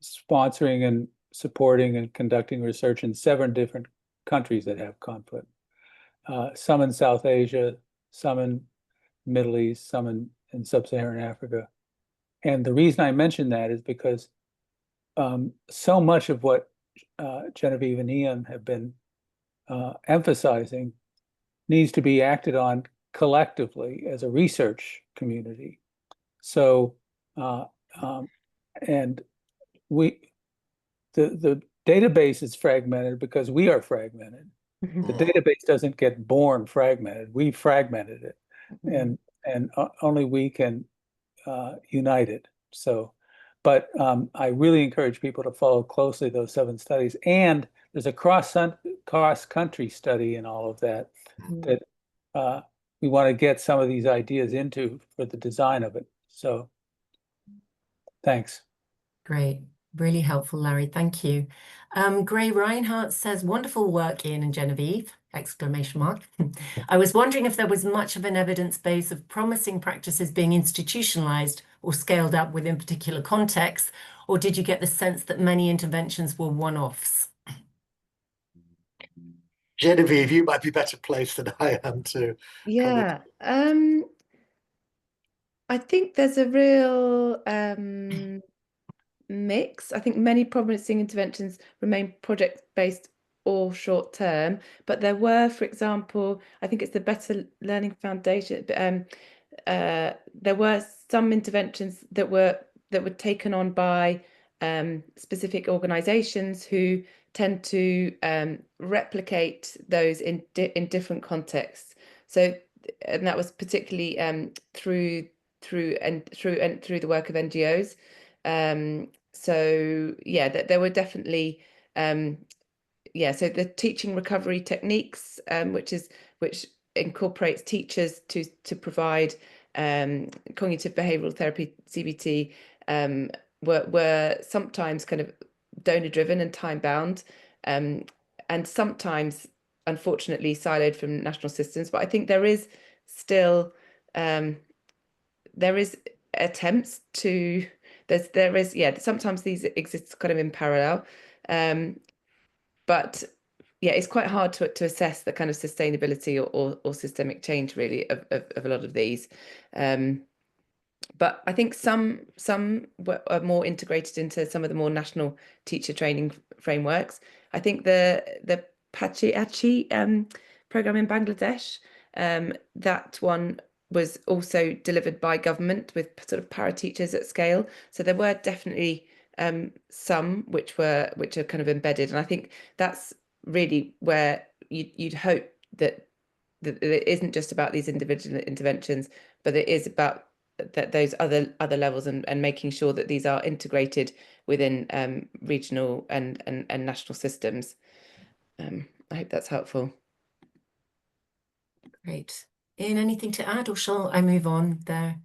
sponsoring and supporting and conducting research in 7 different countries that have conflict. Some in South Asia, some in Middle East, some in Sub-Saharan Africa. And the reason I mention that is because so much of what Genevieve and Ian have been emphasizing needs to be acted on collectively as a research community. So, and the database is fragmented because we are fragmented. The database doesn't get born fragmented. We fragmented it, and only we can unite it. So, but I really encourage people to follow closely those 7 studies. And there's a cross-country study in all of that that we want to get some of these ideas into for the design of it. So, thanks. Great. Really helpful, Larry. Thank you. Gray Reinhardt says, wonderful work, Ian and Genevieve, exclamation mark. I was wondering if there was much of an evidence base of promising practices being institutionalized or scaled up within particular contexts, or did you get the sense that many interventions were one-offs? Genevieve, you might be better placed than I am to. Yeah. I think there's a real mix. I think many promising interventions remain project-based or short-term, but there were, for example, I think it's the Better Learning Foundation, there were some interventions that were taken on by specific organizations who tend to replicate those in different contexts. So, and that was particularly through the work of NGOs. So yeah, there were definitely so the teaching recovery techniques, which incorporates teachers to provide cognitive behavioral therapy, CBT, were sometimes kind of donor driven and time bound, and sometimes unfortunately siloed from national systems, but I think there is still there is attempts to there is sometimes these exist kind of in parallel, but yeah, it's quite hard to assess the kind of sustainability or systemic change really of a lot of these. But I think some are more integrated into some of the more national teacher training frameworks. I think the Pachi program in Bangladesh, that one was also delivered by government with sort of para teachers at scale. So there were definitely some which are kind of embedded, and I think that's really where you'd hope that it isn't just about these individual interventions, but it is about those other levels and making sure that these are integrated within regional and national systems. I hope that's helpful. Great. Ian, anything to add, or shall I move on there?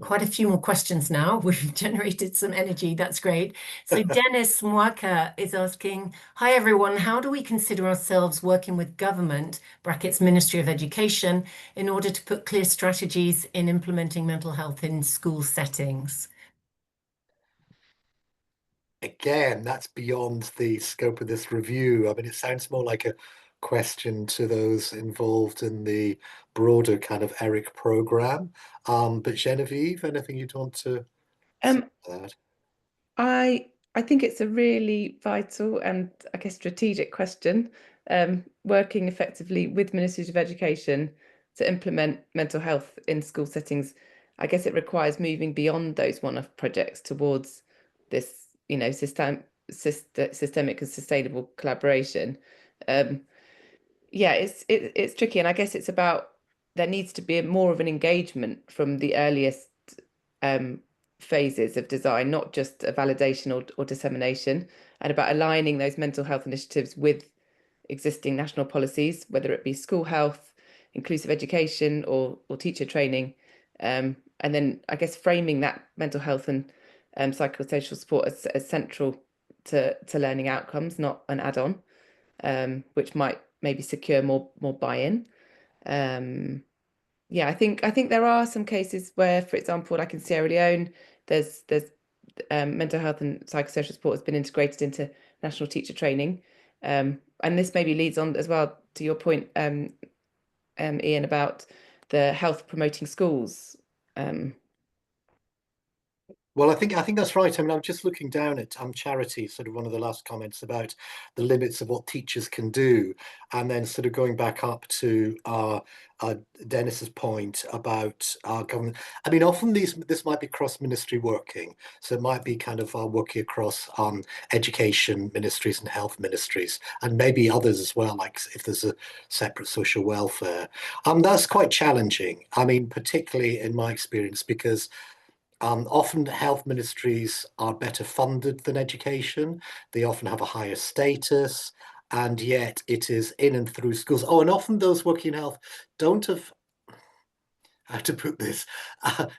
Quite a few more questions now. We've generated some energy. That's great. So Dennis Mwaka is asking, hi everyone, how do we consider ourselves working with government, brackets Ministry of Education, in order to put clear strategies in implementing mental health in school settings? Again, that's beyond the scope of this review. I mean, it sounds more like a question to those involved in the broader kind of ERIC program. But Genevieve, anything you'd want to say about that? I think it's a really vital and I guess strategic question. Working effectively with ministries of education to implement mental health in school settings, I guess it requires moving beyond those one-off projects towards this, systemic and sustainable collaboration. Yeah, it's tricky, and I guess it's about there needs to be more of an engagement from the earliest phases of design, not just a validation or dissemination, and about aligning those mental health initiatives with existing national policies, whether it be school health, inclusive education, or teacher training, and then I guess framing that mental health and psychosocial support as central to learning outcomes, not an add-on, which might maybe secure more buy-in. Yeah, I think there are some cases where, for example, like in Sierra Leone, there's mental health and psychosocial support has been integrated into national teacher training, and this maybe leads on as well to your point, Ian, about the health promoting schools. Well, I think that's right. I mean, I'm just looking down at Charity, sort of one of the last comments about the limits of what teachers can do, and then sort of going back up to Dennis's point about government. I mean, often this might be cross-ministry working, so it might be kind of working across education ministries and health ministries, and maybe others as well, like if there's a separate social welfare. That's quite challenging. I mean, particularly in my experience, because often health ministries are better funded than education. They often have a higher status, and yet it is in and through schools. Oh, and often those working in health don't have, how to put this,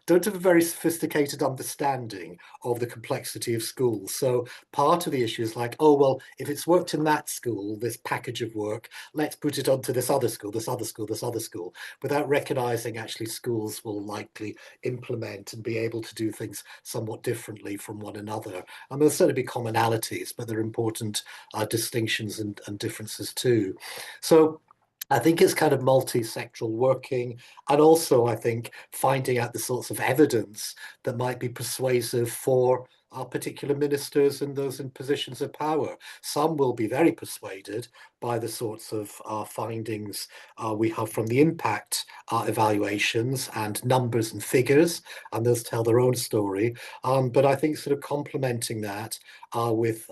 don't have a very sophisticated understanding of the complexity of schools. So part of the issue is like, oh, well, if it's worked in that school, this package of work, let's put it onto this other school, this other school, this other school, without recognizing actually schools will likely implement and be able to do things somewhat differently from one another. And there'll certainly be commonalities, but there are important distinctions and differences too. So I think it's kind of multi-sectoral working, and also I think finding out the sorts of evidence that might be persuasive for our particular ministers and those in positions of power. Some will be very persuaded by the sorts of findings we have from the impact evaluations and numbers and figures, and those tell their own story. But I think sort of complementing that with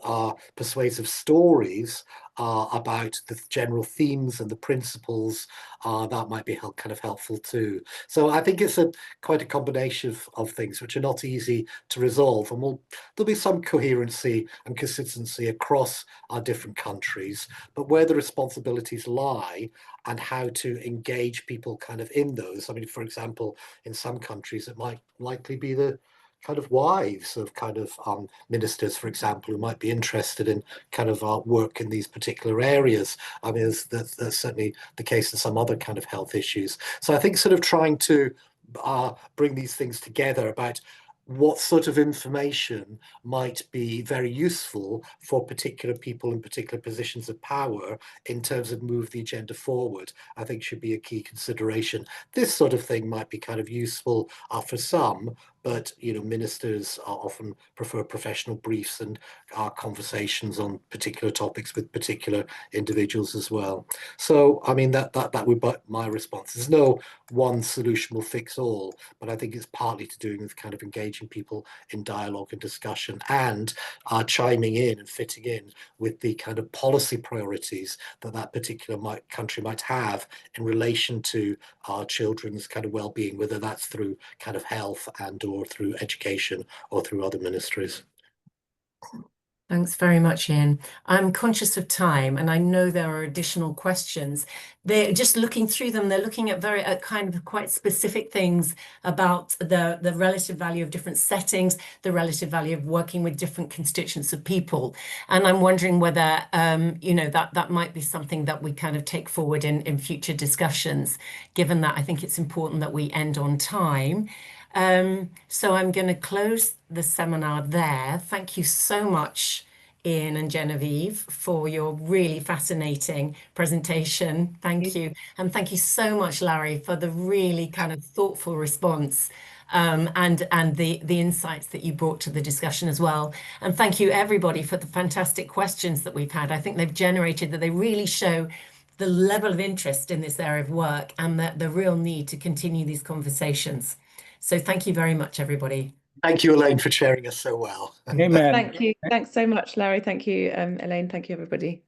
persuasive stories about the general themes and the principles that might be kind of helpful too. So I think it's quite a combination of things which are not easy to resolve, and there'll be some coherency and consistency across our different countries, but where the responsibilities lie and how to engage people kind of in those. I mean, for example, in some countries it might likely be the kind of wives of kind of ministers, for example, who might be interested in kind of work in these particular areas. I mean, that's certainly the case in some other kind of health issues. So I think sort of trying to bring these things together about what sort of information might be very useful for particular people in particular positions of power in terms of move the agenda forward, I think should be a key consideration. This sort of thing might be kind of useful for some, but ministers often prefer professional briefs and conversations on particular topics with particular individuals as well. So I mean that would be my response. There's no one solution will fix all, but I think it's partly to do with kind of engaging people in dialogue and discussion, and chiming in and fitting in with the kind of policy priorities that particular country might have in relation to our children's kind of well-being, whether that's through kind of health and or through education or through other ministries. Thanks very much, Ian. I'm conscious of time, and I know there are additional questions. They're just looking through them. They're looking at kind of quite specific things about the relative value of different settings, the relative value of working with different constituents of people. And I'm wondering whether, that might be something that we kind of take forward in future discussions, given that I think it's important that we end on time. So I'm going to close the seminar there. Thank you so much, Ian and Genevieve, for your really fascinating presentation. Thank you. And thank you so much, Larry, for the really kind of thoughtful response and the insights that you brought to the discussion as well. And thank you, everybody, for the fantastic questions that we've had. I think they've generated that they really show the level of interest in this area of work and the real need to continue these conversations. So thank you very much, everybody. Thank you, Elaine, for sharing us so well. Amen. Thank you. Thanks so much, Larry. Thank you, Elaine. Thank you, everybody.